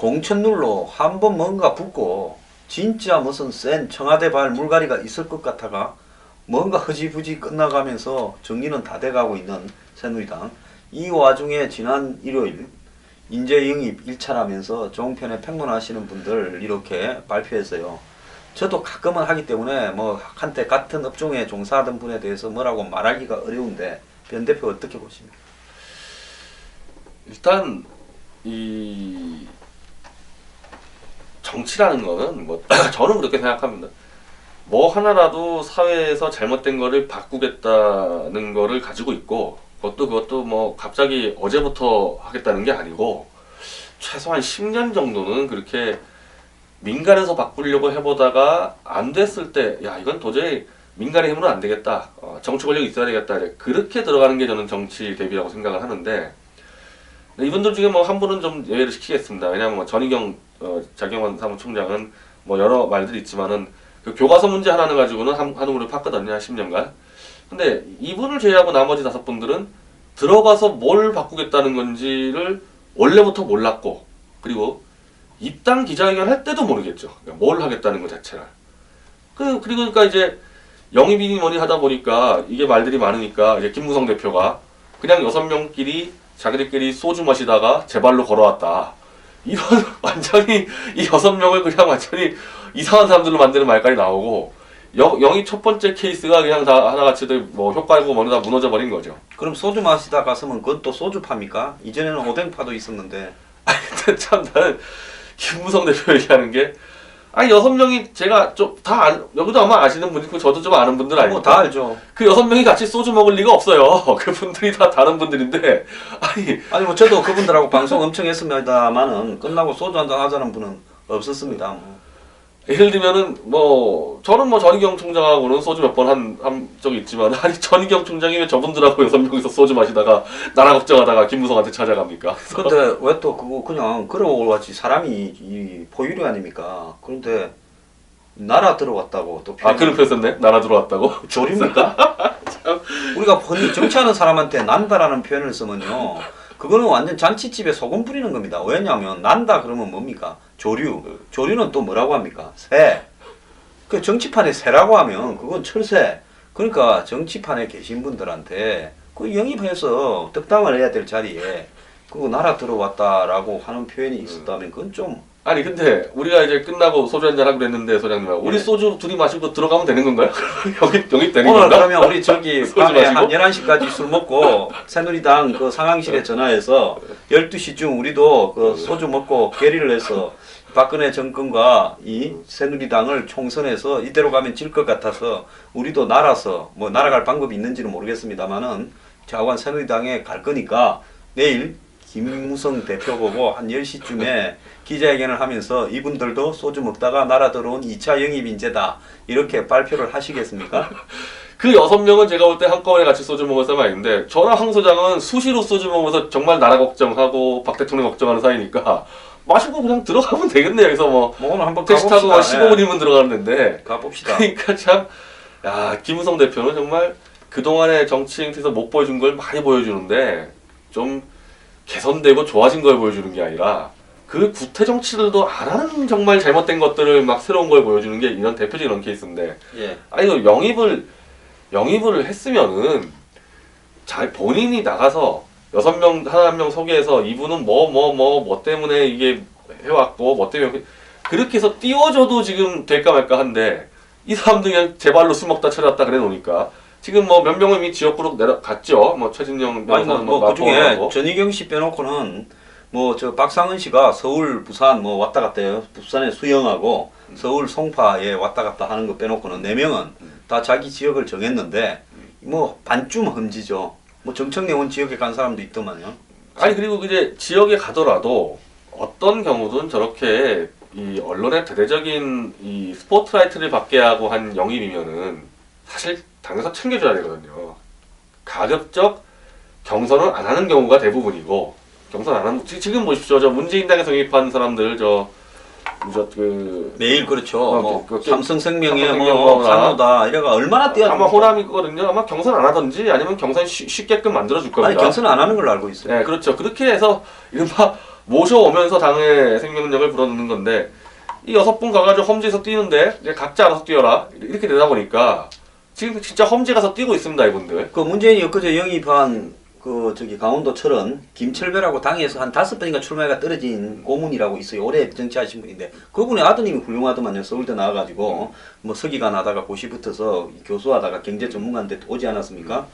공천룰로 한번 뭔가 붙고 진짜 무슨 센 청와대 발 물갈이가 있을 것 같아가 뭔가 흐지부지 끝나가면서 정리는 다 돼가고 있는 새누리당. 이 와중에 지난 일요일 인재 영입 1차라면서 종편에 평론하시는 분들 이렇게 발표했어요. 저도 가끔은 하기 때문에 뭐 한때 같은 업종에 종사하던 분에 대해서 뭐라고 말하기가 어려운데 변 대표 어떻게 보십니까? 일단 이 정치라는 거는 뭐 저는 그렇게 생각합니다. 뭐 하나라도 사회에서 잘못된 거를 바꾸겠다는 거를 가지고 있고 그것도 뭐 갑자기 어제부터 하겠다는 게 아니고 최소한 10년 정도는 그렇게 민간에서 바꾸려고 해보다가 안 됐을 때 야 이건 도저히 민간의 힘으로는 안 되겠다, 정치 권력이 있어야 되겠다, 그렇게 들어가는 게 저는 정치 대비라고 생각을 하는데, 이분들 중에 뭐 한 분은 좀 예외를 시키겠습니다. 왜냐하면 뭐 전희경 장경원 사무총장은 뭐 여러 말들이 있지만은 그 교과서 문제 하나는 가지고는 한 우를 팠거든요, 한 10년간. 근데 이분을 제외하고 나머지 5분들은 들어가서 뭘 바꾸겠다는 건지를 원래부터 몰랐고, 그리고 입당 기자회견 할 때도 모르겠죠. 그러니까 뭘 하겠다는 것 자체를. 그러니까 이제 영입이니 뭐니 하다 보니까 이게 말들이 많으니까 이제 김무성 대표가 그냥 6명끼리 자기들끼리 소주 마시다가 제 발로 걸어왔다. 이런 완전히 이 6명을 그냥 완전히 이상한 사람들로 만드는 말까지 나오고, 영입 첫 번째 케이스가 그냥 다 하나같이 뭐 효과이고 뭐니 다 무너져 버린 거죠. 그럼 소주 마시다 갔으면 그건 또 소주 파입니까? 이전에는 오뎅파도 있었는데. 아니 근데 참 나는 김무성 대표 얘기하는 게, 아니 6명이 제가 좀 다 여기도 아마 아시는 분이고 저도 좀 아는 분들 아닙니까? 다 알죠. 그 6명이 같이 소주 먹을 리가 없어요. 그분들이 다 다른 분들인데, 아니 뭐 저도 그분들하고 방송 엄청 했습니다만은 끝나고 소주 한잔 하자는 분은 없었습니다. 뭐. 예를 들면은 뭐 저는 뭐 전희경 총장하고는 소주 몇 번 한 적이 있지만, 아니 전희경 총장이 왜 저분들하고 6명이서 소주 마시다가 나라 걱정하다가 김무성한테 찾아갑니까? 근데 왜 또 그거 그냥 걸어오지 사람이 이 포유류 아닙니까? 그런데 나라 들어왔다고 또 그런 표 썼네? 나라 들어왔다고? 조류입니까? 우리가 흔히 정치하는 사람한테 난다라는 표현을 쓰면요, 그거는 완전 잔치집에 소금 뿌리는 겁니다. 왜냐하면 난다 그러면 뭡니까? 조류. 조류는 또 뭐라고 합니까? 새. 그 정치판에 새라고 하면 그건 철새. 그러니까 정치판에 계신 분들한테 그 영입해서 득담을 해야 될 자리에 그거 나라 들어왔다라고 하는 표현이 있었다면 그건 좀. 아니 근데 우리가 이제 끝나고 소주 한잔 하기로 했는데 소장님, 우리 소주 둘이 마시고 들어가면 되는 건가요? 영입되는 오늘 건가? 그러면 우리 저기 밤에 한 11시까지 술 먹고 새누리당 그 상황실에 전화해서 12시쯤 우리도 그 소주 먹고 결의를 해서 박근혜 정권과 이 새누리당을 총선해서 이대로 가면 질 것 같아서 우리도 날아서, 뭐 날아갈 방법이 있는지는 모르겠습니다만은 좌우한 새누리당에 갈 거니까 내일 김무성 대표 보고 한 10시쯤에 기자회견을 하면서 이분들도 소주 먹다가 날아 들어온 2차 영입 인재다 이렇게 발표를 하시겠습니까? 그 6명은 제가 볼 때 한꺼번에 같이 소주 먹을 사람 아닌데, 저랑 황 소장은 수시로 소주 먹으면서 정말 나라 걱정하고 박 대통령 걱정하는 사이니까 마시고 그냥 들어가면 되겠네요. 그래서 뭐 오늘 한번 택시 타고 가봅시다. 15분이면 들어가는데, 가봅시다. 그러니까 참, 야 김무성 대표는 정말 그동안의 정치 행태에서 못 보여준 걸 많이 보여주는데, 좀 개선되고 좋아진 걸 보여주는 게 아니라 그 구태 정치들도 안 하는 정말 잘못된 것들을 막 새로운 걸 보여주는 게 이런 대표적인 이런 케이스인데, 예. 아니 그 영입을 했으면은 잘 본인이 나가서 6명 하나 한 명 소개해서 이분은 뭐 때문에 이게 해왔고 뭐 때문에 그렇게 해서 띄워줘도 지금 될까 말까 한데, 이 사람들이 그냥 제 발로 술 먹다 찾았다 그래 놓으니까 지금 뭐 몇 명은 이미 지역구로 내려갔죠. 뭐 최진영 변호사는 뭐 그중에 전희경 씨 빼놓고는 뭐 저 박상은 씨가 서울 부산 뭐 왔다 갔다 해요. 부산에 수영하고 서울 송파에 왔다 갔다 하는 거 빼놓고는 4명은 다 자기 지역을 정했는데 뭐 반쯤 험지죠. 뭐 정청래원 지역에 간 사람도 있더만요. 아니 그리고 이제 지역에 가더라도 어떤 경우든 저렇게 이 언론의 대대적인 이 스포트라이트를 받게 하고 한 영입이면은 사실 당에서 챙겨줘야 되거든요. 가급적 경선을 안 하는 경우가 대부분이고, 경선 안 하는, 지금 보십시오. 저 문재인 당에서 영입한 사람들 매일 그렇죠. 뭐 그 삼성생명에 뭐 산호다 이래가 얼마나 뛰어. 아마 호남이거든요. 아마 경선 안 하든지 아니면 경선 쉽게끔 만들어 줄 겁니다. 아니 경선 안 하는 걸로 알고 있어요. 네, 그렇죠. 그렇게 해서 이른바 모셔오면서 당의 생명력을 불어넣는 건데 이 6분 가가지고 험지에서 뛰는데 이제 각자 알아서 뛰어라 이렇게 되다 보니까 지금 진짜 험지 가서 뛰고 있습니다 이분들. 그 문재인이 엊그제 영입한 그 저기 강원도 철원 김철배라고 당에서 한 5번인가 출마해가 떨어진 고문이라고 있어요. 오래 정치하신 분인데 그분의 아드님이 훌륭하더만요. 서울대 나와가지고 뭐 서기관 하다가 고시 붙어서 교수하다가 경제 전문가인데 오지 않았습니까?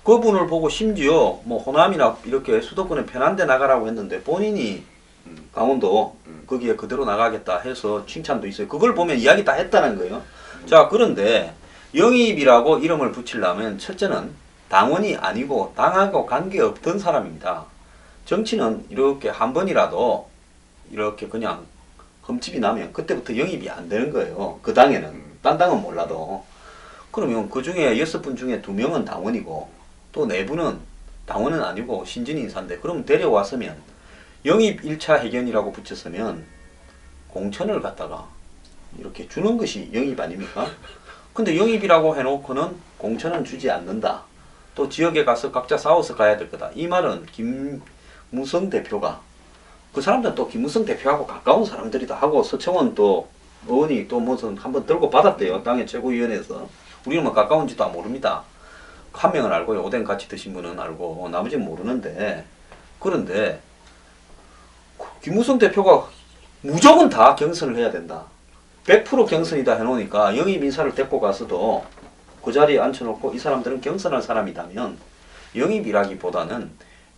그분을 보고 심지어 뭐 호남이나 이렇게 수도권에 편한 데 나가라고 했는데 본인이 강원도 거기에 그대로 나가겠다 해서 칭찬도 있어요. 그걸 보면 이야기 다 했다는 거예요. 자, 그런데 영입이라고 이름을 붙이려면 첫째는 당원이 아니고 당하고 관계없던 사람입니다. 정치는 이렇게 한 번이라도 이렇게 그냥 흠집이 나면 그때부터 영입이 안 되는 거예요. 그 당에는. 딴 당은 몰라도. 그러면 그 중에 6분 중에 2명은 당원이고 또 4분은 당원은 아니고 신진 인사인데 그럼 데려왔으면 영입 1차 회견이라고 붙였으면 공천을 갖다가 이렇게 주는 것이 영입 아닙니까? 근데 영입이라고 해놓고는 공천은 주지 않는다. 또 지역에 가서 각자 싸워서 가야 될 거다. 이 말은 김무성 대표가 그 사람들은 또 김무성 대표하고 가까운 사람들이다 하고 서청원 또 의원이 또 무슨 한번 들고 받았대요. 당의 최고위원회에서. 우리는 뭐 가까운지도 모릅니다. 한 명은 알고요. 오뎅 같이 드신 분은 알고 나머지는 모르는데 그런데 김무성 대표가 무조건 다 경선을 해야 된다. 100% 경선이다 해놓으니까 영입 인사를 데리고 가서도 그 자리에 앉혀놓고 이 사람들은 경선할 사람이라면 영입이라기보다는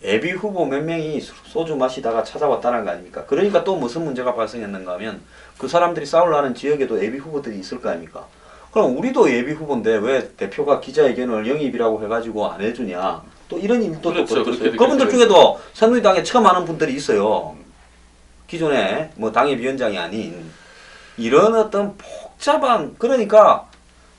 예비 후보 몇 명이 소주 마시다가 찾아왔다는 거 아닙니까? 그러니까 또 무슨 문제가 발생했는가 하면 그 사람들이 싸우려는 지역에도 예비 후보들이 있을 거 아닙니까? 그럼 우리도 예비 후보인데 왜 대표가 기자회견을 영입이라고 해가지고 안 해주냐? 또 이런 일도 그렇죠. 또 벌어졌어요. 그분들 중에도 새누리당에 처음 하는 분들이 있어요. 기존에 뭐 당협위원장이 아닌 이런 어떤 복잡한 그러니까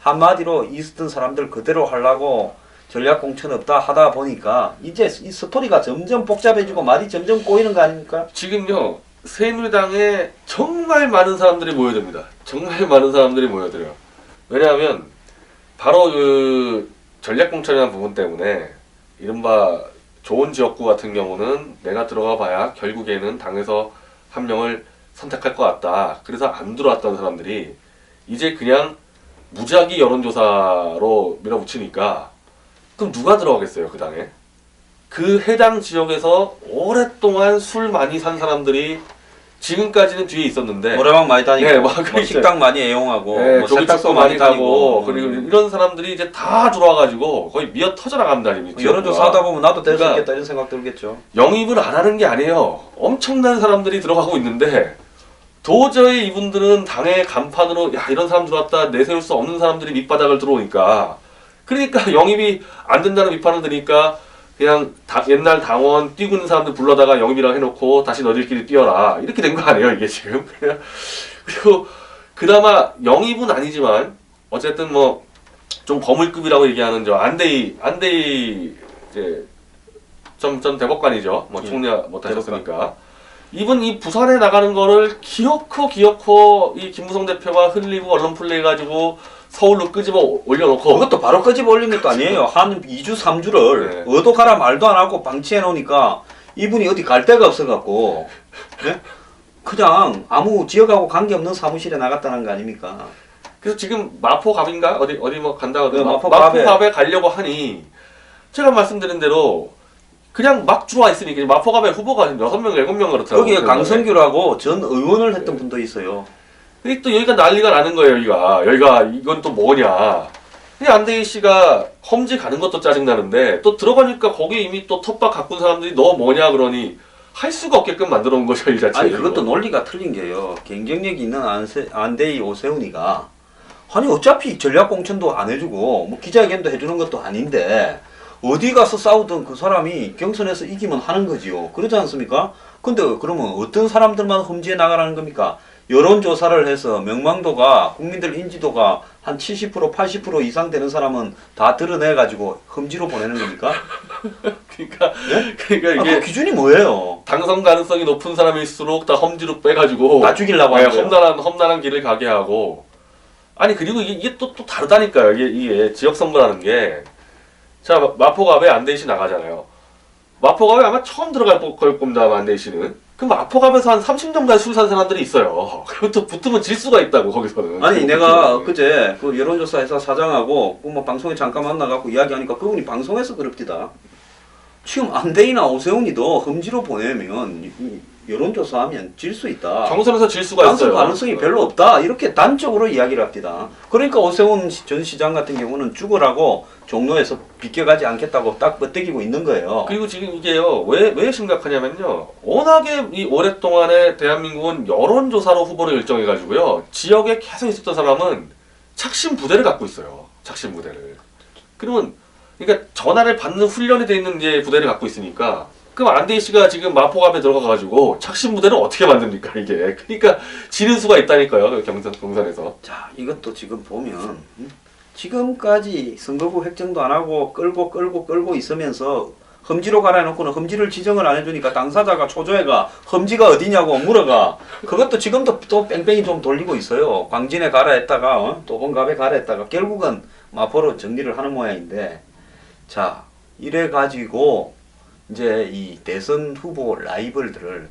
한마디로 있었던 사람들 그대로 하려고 전략 공천 없다 하다 보니까 이제 이 스토리가 점점 복잡해지고 말이 점점 꼬이는 거 아닙니까? 지금요 새누리당에 정말 많은 사람들이 모여듭니다. 정말 많은 사람들이 모여들어요. 왜냐하면 바로 그 전략 공천이라는 부분 때문에 이른바 좋은 지역구 같은 경우는 내가 들어가 봐야 결국에는 당에서 한 명을 선택할 것 같다. 그래서 안 들어왔던 사람들이 이제 그냥 무작위 여론조사로 밀어붙이니까 그럼 누가 들어가겠어요 그 당에? 그 해당 지역에서 오랫동안 술 많이 산 사람들이 지금까지는 뒤에 있었는데 노래방 많이 다니고 네, 뭐 그러니까. 식당 많이 애용하고 네, 뭐 조기축구 세탁소 많이 가고 다니고 그리고 이런 사람들이 이제 다 들어와가지고 거의 미어 터져나간다 지금 여론조사 하다 보면 나도 될 수 그러니까 있겠다 이런 생각 들겠죠. 영입을 안 하는 게 아니에요. 엄청난 사람들이 들어가고 있는데 도저히 이분들은 당의 간판으로 야 이런 사람 들어왔다 내세울 수 없는 사람들이 밑바닥을 들어오니까 그러니까 영입이 안 된다는 비판을 드니까 그냥 옛날 당원 뛰고 있는 사람들 불러다가 영입이라고 해놓고 다시 너희들끼리 뛰어라 이렇게 된 거 아니에요 이게 지금. 그리고 그나마 영입은 아니지만 어쨌든 뭐 좀 거물급이라고 얘기하는 저 안대희 이제 전 대법관이죠. 뭐 총리 못 하셨으니까. 이분 이 부산에 나가는 거를 기어코 이 김무성 대표가 흘리고 언론 플레이 가지고 서울로 끄집어 올려놓고 그것도 바로 끄집어 올린 것도 아니에요. 한 2주 3주를 네. 어도 가라 말도 안 하고 방치해 놓으니까 이분이 어디 갈 데가 없어갖고 네? 그냥 아무 지역하고 관계없는 사무실에 나갔다는 거 아닙니까? 그래서 지금 마포갑인가 어디 뭐 간다고 네, 마포갑에 가려고 하니 제가 말씀드린 대로 그냥 막 들어와 있으니까 마포갑에 후보가 6명 7명 그렇더라고요. 거기에 강성규라고 전 의원을 했던 분도 있어요. 근데 또 여기가 난리가 나는 거예요. 여기가 이건 또 뭐냐. 근데 안대희 씨가 험지 가는 것도 짜증나는데 또 들어가니까 거기 이미 또 텃밭 가꾼 사람들이 너 뭐냐 그러니 할 수가 없게끔 만들어 놓은 거죠. 이 자체에. 아니 그것도 논리가 틀린 게요. 경쟁력이 있는 안대희 오세훈이가 아니 어차피 전략 공천도 안 해주고 뭐 기자회견도 해주는 것도 아닌데 어디 가서 싸우든 그 사람이 경선에서 이기면 하는 거지요. 그러지 않습니까? 근데 그러면 어떤 사람들만 험지에 나가라는 겁니까? 여론조사를 해서 명망도가 국민들 인지도가 한 70% 80% 이상 되는 사람은 다 드러내가지고 험지로 보내는 겁니까? 그러니까 네? 그러니까 아, 이게 그 기준이 뭐예요? 당선 가능성이 높은 사람일수록 다 험지로 빼가지고 다 죽이려고 하는 거예요. 험난한 길을 가게 하고 아니 그리고 이게 또 다르다니까요. 이게 지역 선거라는 게 자 마포갑에 안대희 씨 나가잖아요. 마포갑에 아마 처음 들어갈 겁니다. 안대희 씨는 그럼 마포갑에서 한 30년간 술 산 사람들이 있어요. 그리고 또 붙으면 질 수가 있다고 거기서는. 아니 내가 그제 그 여론조사 회사 사장하고 그 뭐 방송에 잠깐 만나갖고 이야기하니까 그분이 방송에서 그럽디다. 지금 안대희나 오세훈이도 험지로 보내면 이 여론조사하면 질 수 있다. 경선에서 질 수가 당선 있어요. 가능성이 별로 없다. 이렇게 단적으로 이야기를 합니다. 그러니까 오세훈 전 시장 같은 경우는 죽으라고 종로에서 비껴가지 않겠다고 딱 뻗대기고 있는 거예요. 그리고 지금 이게요, 왜 심각하냐면요. 워낙에 이 오랫동안에 대한민국은 여론조사로 후보를 결정해가지고요. 지역에 계속 있었던 사람은 착신 부대를 갖고 있어요. 착신 부대를. 그러면, 그러니까 전화를 받는 훈련이 돼 있는 이제 부대를 갖고 있으니까, 그럼 안대희 씨가 지금 마포갑에 들어가가지고 착신 부대를 어떻게 만듭니까, 이게. 그러니까 지는 수가 있다니까요, 그 경선에서. 자, 이것도 지금 보면 지금까지 선거구 획정도 안 하고 끌고 있으면서 험지로 가라 해놓고는 험지를 지정을 안 해주니까 당사자가 초조해가 험지가 어디냐고 물어가. 그것도 지금도 또 뺑뺑이 좀 돌리고 있어요. 광진에 가라 했다가 도봉갑에 가라 했다가 결국은 마포로 정리를 하는 모양인데, 자, 이래 가지고 이제 이 대선 후보 라이벌들을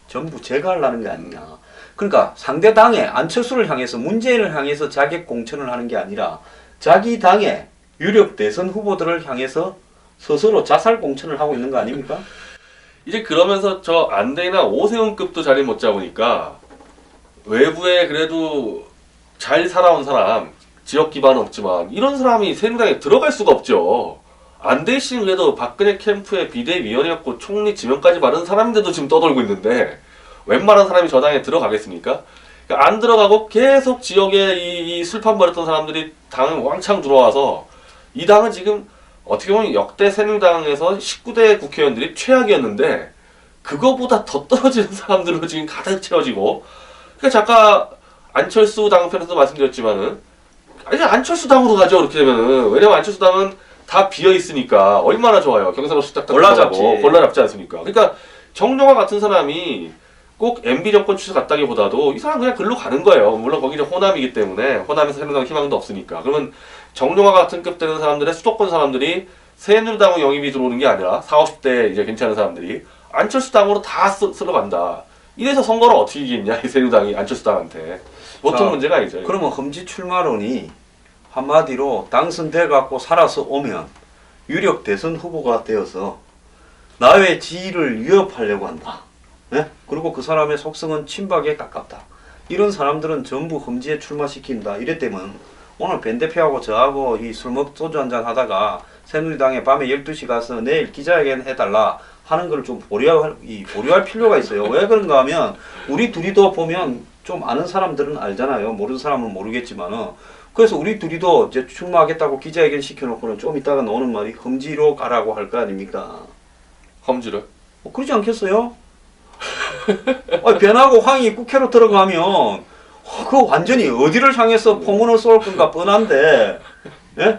전부 제거하려는 게 아니냐. 그러니까 상대 당에 안철수를 향해서 문재인을 향해서 자객 공천을 하는 게 아니라 자기 당의 유력 대선 후보들을 향해서 스스로 자살 공천을 하고 있는 거 아닙니까? 이제 그러면서 저 안대희나 오세훈급도 자리 못 잡으니까 외부에 그래도 잘 살아온 사람, 지역 기반은 없지만 이런 사람이 새누리당에 들어갈 수가 없죠. 안대희 씨는 그래도 박근혜 캠프의 비대위원이었고 총리 지명까지 받은 사람인데도 지금 떠돌고 있는데 웬만한 사람이 저 당에 들어가겠습니까? 그러니까 안 들어가고 계속 지역에 이 술판 벌였던 사람들이 당에 왕창 들어와서 이 당은 지금 어떻게 보면 역대 새누리당에서 19대 국회의원들이 최악이었는데 그거보다 더 떨어지는 사람들로 지금 가득 채워지고, 그러니까 잠깐 안철수 당 편에서 말씀드렸지만은 아니 안철수 당으로 가죠. 그렇게 되면은. 왜냐면 안철수 당은 다 비어 있으니까 얼마나 좋아요. 경선 없이 딱딱 골라잡지 않습니까? 그러니까 정용화 같은 사람이 꼭 MB 정권 취소 갔다기보다도 이 사람 그냥 글로 가는 거예요. 물론 거기 이제 호남이기 때문에 호남에서 새누리당 희망도 없으니까. 그러면 정용화 같은 급 되는 사람들의 수도권 사람들이 새누리당으로 영입이 들어오는 게 아니라 40, 50대 이제 괜찮은 사람들이 안철수 당으로 다 쓸어간다. 이래서 선거를 어떻게 이기겠냐 이 새누리당이 안철수 당한테. 보통 문제가 아니죠. 그러면 험지 출마론이 한마디로 당선돼 갖고 살아서 오면 유력 대선 후보가 되어서 나의 지위를 위협하려고 한다. 네? 그리고 그 사람의 속성은 친박에 가깝다. 이런 사람들은 전부 험지에 출마시킨다. 이랬다면 오늘 벤 대표하고 저하고 이 소주 한잔 하다가 새누리당에 밤에 12시 가서 내일 기자회견 해달라 하는 걸 좀 보류할 필요가 있어요. 왜 그런가 하면 우리 둘이도 보면 좀 아는 사람들은 알잖아요. 모르는 사람은 모르겠지만은. 그래서 우리 둘이도 이제 출마하겠다고 기자회견 시켜놓고는 좀 이따가 나오는 말이 험지로 가라고 할 거 아닙니까? 험지를? 그러지 않겠어요? 변하고 황이 국회로 들어가면 그 완전히 어디를 향해서 포문을 쏠 건가 뻔한데, 예?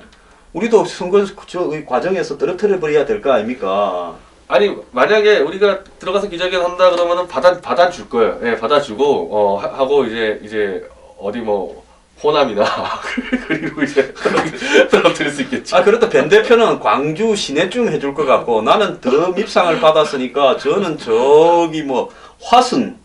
우리도 선거 이 과정에서 떨어뜨려 버려야 될 거 아닙니까? 아니 만약에 우리가 들어가서 기자회견 한다 그러면은 받아줄 거예요. 예, 받아주고 하고 이제 어디 뭐 호남이나 그리고 이제 떨어뜨릴 수 있겠지. 그래도 벤 대표는 광주 시내쯤 해줄 것 같고 나는 더 밉상을 받았으니까 저는 저기 뭐 화순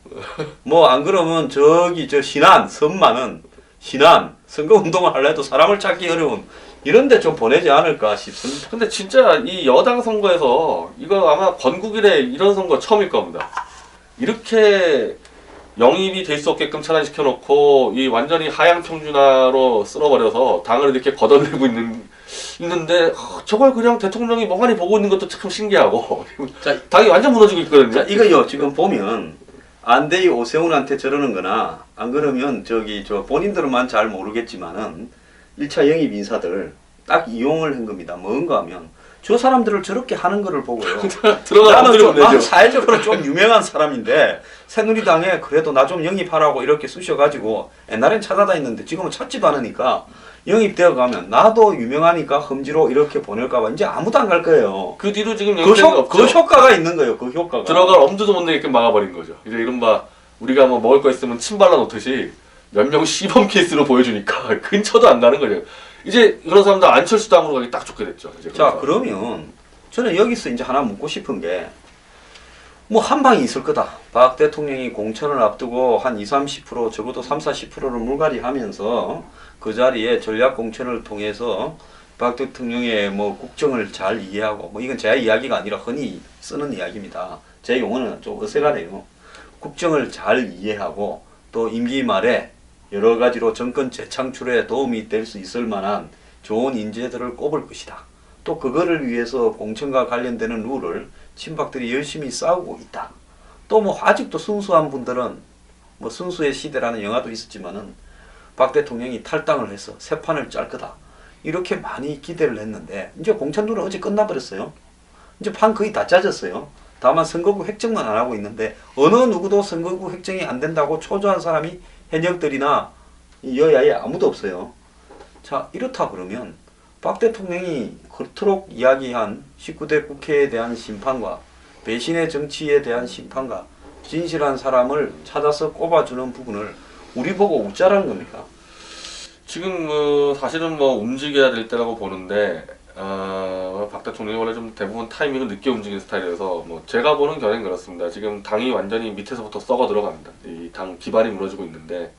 뭐 안 그러면 저기 저 신안 선만은 신안 선거 운동을 하려도 사람을 찾기 어려운 이런데 좀 보내지 않을까 싶습니다. 근데 진짜 이 여당 선거에서 이거 아마 건국 이래 이런 선거 처음일 겁니다. 이렇게 영입이 될 수 없게끔 차단시켜놓고 이 완전히 하향 평준화로 쓸어버려서 당을 이렇게 걷어내고 있는데 저걸 그냥 대통령이 멍하니 보고 있는 것도 참 신기하고 자, 당이 완전 무너지고 있거든요. 자, 이거요 지금 보면 안대희 오세훈한테 저러는 거나 안 그러면 저기 저 본인들만 잘 모르겠지만은 1차 영입 인사들 딱 이용을 한 겁니다. 뭔가 하면 저 사람들을 저렇게 하는 거를 보고요. 나는 사회적으로 좀 유명한 사람인데 새누리당에 그래도 나 좀 영입하라고 이렇게 쑤셔가지고 옛날엔 찾아다녔는데 지금은 찾지도 않으니까 영입되어 가면 나도 유명하니까 험지로 이렇게 보낼까봐 이제 아무도 안 갈 거예요. 그 뒤로 지금 영입된 거 없죠. 그 효과가 있는 거예요. 그 효과가. 들어갈 엄두도 못 내게끔 막아버린 거죠. 이제 이른바 우리가 뭐 먹을 거 있으면 침 발라놓듯이 몇 명 시범 케이스로 보여주니까 근처도 안 가는 거죠. 이제 그런 사람들 안철수 당으로 가기 딱 좋게 됐죠. 이제 자 그러면 저는 여기서 이제 하나 묻고 싶은 게 뭐 한 방이 있을 거다. 박 대통령이 공천을 앞두고 한 20-30% 적어도 30-40%를 물갈이하면서 그 자리에 전략 공천을 통해서 박 대통령의 뭐 국정을 잘 이해하고 뭐 이건 제 이야기가 아니라 흔히 쓰는 이야기입니다. 제 용어는 좀 어색하네요. 국정을 잘 이해하고 또 임기 말에 여러 가지로 정권 재창출에 도움이 될 수 있을 만한 좋은 인재들을 꼽을 것이다. 또 그거를 위해서 공천과 관련되는 룰을 친박들이 열심히 싸우고 있다. 또 뭐 아직도 순수한 분들은 뭐 순수의 시대라는 영화도 있었지만은 박 대통령이 탈당을 해서 새 판을 짤 거다. 이렇게 많이 기대를 했는데 이제 공천 룰은 어제 끝나버렸어요. 이제 판 거의 다 짜졌어요. 다만 선거구 획정만 안 하고 있는데 어느 누구도 선거구 획정이 안 된다고 초조한 사람이 현역들이나 여야에 아무도 없어요. 자, 이렇다 그러면 박 대통령이 그토록 이야기한 19대 국회에 대한 심판과 배신의 정치에 대한 심판과 진실한 사람을 찾아서 꼽아주는 부분을 우리 보고 웃자라는 겁니까? 지금 사실은 움직여야 될 때라고 보는데 박 대통령이 원래 좀 대부분 타이밍을 늦게 움직이는 스타일이라서 제가 보는 견해는 그렇습니다. 지금 당이 완전히 밑에서부터 썩어 들어갑니다. 이 당 기반이 무너지고 있는데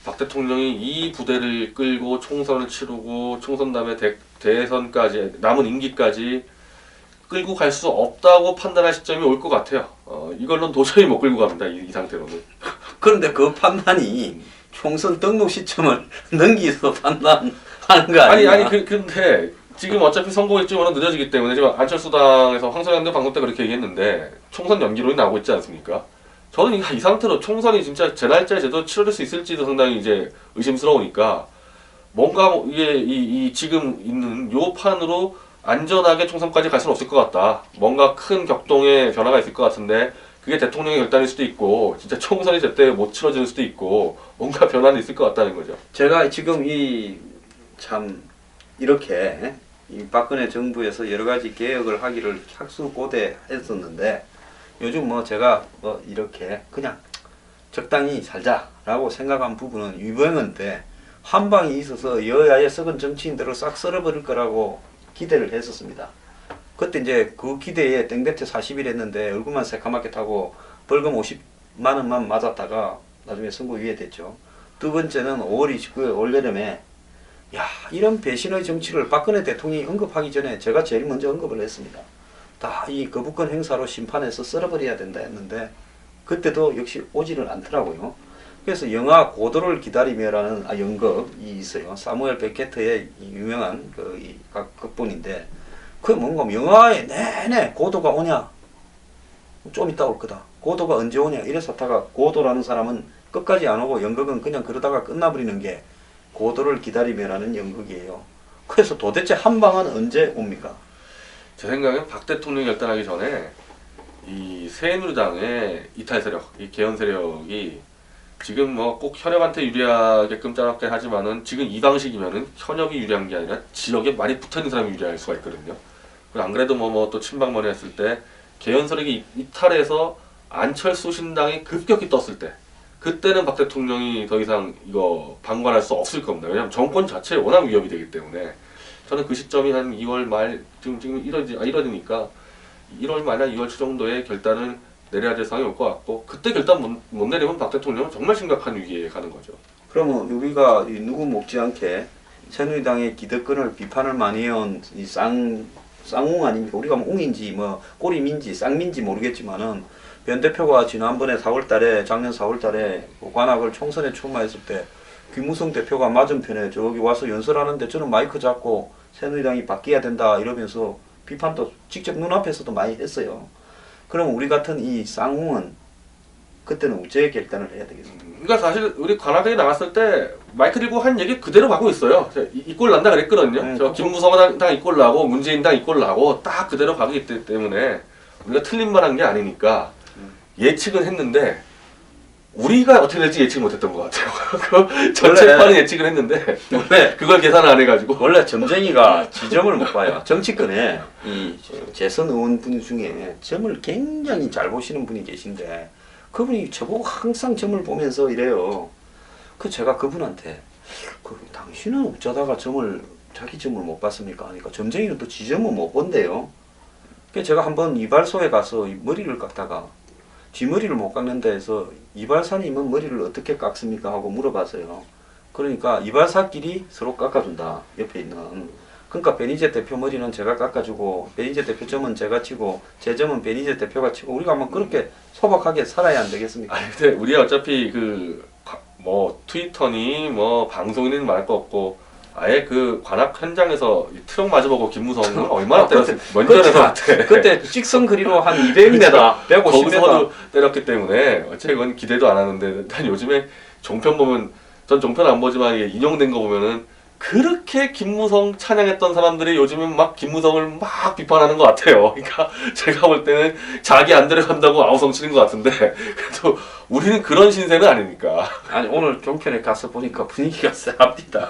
박 대통령이 이 부대를 끌고 총선을 치르고 총선 다음에 대선까지 남은 임기까지 끌고 갈 수 없다고 판단할 시점이 올 것 같아요. 이걸로는 도저히 못 끌고 갑니다. 이 상태로는. 그런데 그 판단이 총선 등록 시점을 넘기서 판단하는 거 아니야? 아니 근데 지금 어차피 선거 일정이 워낙 늦어지기 때문에 지금 안철수당에서 황선영도 방송 때 그렇게 얘기했는데 총선 연기론이 나오고 있지 않습니까? 저는 이 상태로 총선이 진짜 제 날짜에 제대로 치러질 수 있을지도 상당히 이제 의심스러우니까 뭔가 이게 이 지금 있는 요 판으로 안전하게 총선까지 갈 수는 없을 것 같다. 뭔가 큰 격동의 변화가 있을 것 같은데 그게 대통령의 결단일 수도 있고 진짜 총선이 제때 못 치러질 수도 있고 뭔가 변화는 있을 것 같다는 거죠. 제가 지금 참 이렇게 이 박근혜 정부에서 여러 가지 개혁을 하기를 학수고대했었는데 요즘 제가 이렇게 그냥 적당히 살자라고 생각한 부분은 유병헌 때 한 방이 있어서 여야의 썩은 정치인들을 싹 썰어버릴 거라고 기대를 했었습니다. 그때 이제 그 기대에 땡볕에 40일 했는데 얼굴만 새카맣게 타고 벌금 50만 원만 맞았다가 나중에 선고 유예됐죠. 두 번째는 5월 29일 올여름에 이런 배신의 정치를 박근혜 대통령이 언급하기 전에 제가 제일 먼저 언급을 했습니다. 다 이 거부권 행사로 심판해서 썰어버려야 된다 했는데 그때도 역시 오지를 않더라고요. 그래서 영화 고도를 기다리며라는 연극이 있어요. 사무엘 베케트의 유명한 극본인데 그게 뭔가 영화에 내내 고도가 오냐? 좀 이따 올 거다. 고도가 언제 오냐? 이래서 하다가 고도라는 사람은 끝까지 안 오고 연극은 그냥 그러다가 끝나버리는 게 고도를 기다리며라는 연극이에요. 그래서 도대체 한 방은 언제 옵니까? 제 생각엔 박 대통령이 결단하기 전에 이 새누리당의 이탈 세력, 이 개헌 세력이 지금 꼭 현역한테 유리하게끔 짜놨긴 하지만은 지금 이 방식이면은 현역이 유리한 게 아니라 지역에 많이 붙어있는 사람이 유리할 수가 있거든요. 안 그래도 또 친박머리 했을 때 개헌 세력이 이탈해서 안철수 신당이 급격히 떴을 때 그때는 박 대통령이 더 이상 이거 방관할 수 없을 겁니다. 왜냐하면 정권 자체에 워낙 위협이 되기 때문에 저는 그 시점이 한 2월 말 지금 1월이니까 1월 말이나 2월 초 정도의 결단을 내려야 될 상황이 올 것 같고 그때 결단 못 내리면 박 대통령은 정말 심각한 위기에 가는 거죠. 그러면 우리가 누구 못지않게 새누리당의 기득권을 비판을 많이 해온 이 쌍웅 아닙니까? 우리가 웅인지 꼬리민지 쌍민지 모르겠지만은 변 대표가 지난번에 4월달에 작년 4월달에 관악을 총선에 출마했을 때 김무성 대표가 맞은편에 저기 와서 연설하는데 저는 마이크 잡고 새누리당이 바뀌어야 된다 이러면서 비판도 직접 눈앞에서도 많이 했어요. 그럼 우리 같은 이 쌍웅은 그때는 어째 결단을 해야 되겠습니까? 그러니까 사실 우리 관악에 나갔을 때 마이크 들고 한 얘기 그대로 가고 있어요. 이꼴 난다 그랬거든요. 저 김무성 당 이꼴 나고 문재인 당 이꼴 나고 딱 그대로 가기 때문에 우리가 틀린 말 한 게 아니니까 예측은 했는데 우리가 어떻게 될지 예측 못했던 것 같아요. 그 전체판은 예측을 했는데 원래 그걸 계산을 안 해가지고 원래 점쟁이가 지점을 못 봐요. 정치권에 이 재선 의원분 중에 점을 굉장히 잘 보시는 분이 계신데 그분이 저보고 항상 점을 보면서 이래요. 제가 그분한테 당신은 어쩌다가 자기 점을 못 봤습니까? 하니까 점쟁이는 또 지점은 못 본대요. 그래서 제가 한번 이발소에 가서 머리를 깎다가 쥐머리를 못 깎는다 해서 이발사님은 머리를 어떻게 깎습니까 하고 물어봤어요. 그러니까 이발사끼리 서로 깎아준다. 옆에 있는. 그러니까 베니제 대표 머리는 제가 깎아주고 베니제 대표 점은 제가 치고 제 점은 베니제 대표가 치고 우리가 한번 그렇게 소박하게 살아야 안 되겠습니까? 아니 근데 우리가 어차피 그 뭐 트위터니 뭐 방송이니 말 거 없고 아예 그 관악 현장에서 이 트럭 마주보고 김무성을 얼마나 때렸어요. 먼전에서 그때 직선 거리로 한 200m, 150m 거기서도 때렸기 때문에 어쨌건 기대도 안 하는데 난 요즘에 종편 보면 전 종편 안 보지만 이게 인용된 거 보면은 그렇게 김무성 찬양했던 사람들이 요즘은 막 김무성을 막 비판하는 것 같아요. 그러니까 제가 볼 때는 자기 안 데려간다고 아우성 치는 것 같은데 그래도 우리는 그런 신세는 아니니까. 아니 오늘 종편에 가서 보니까 분위기가 쌉니다.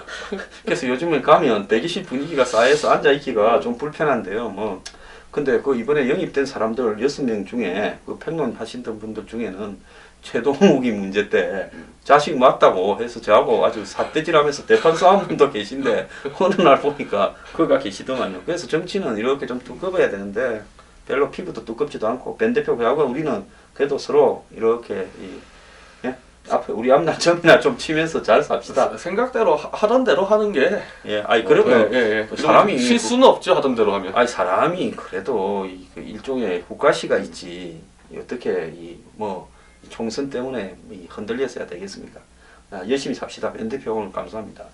그래서 요즘에 가면 대기실 분위기가 싸해서 앉아있기가 좀 불편한데요. 뭐 근데 그 이번에 영입된 사람들 6명 중에 그 평론 하시던 분들 중에는 최동욱이 문제 때 자식 맞다고 해서 저하고 아주 삿대질하면서 대판 싸운 분도 계신데 어느 날 보니까 그가 계시더만요. 그래서 정치는 이렇게 좀 두꺼워야 되는데 별로 피부도 두껍지도 않고 벤 대표하고 우리는 그래도 서로 이렇게 예? 앞에 우리 앞날 점이나 좀 치면서 잘 삽시다. 생각대로 하던 대로 하는 게 예, 아니 그러면 사람이 실수는 없죠 하던 대로 하면. 아니 사람이 그래도 그 일종의 후가시가 있지 어떻게 뭐 총선 때문에 흔들렸어야 되겠습니까? 열심히 삽시다. 벤 대표 오늘 감사합니다.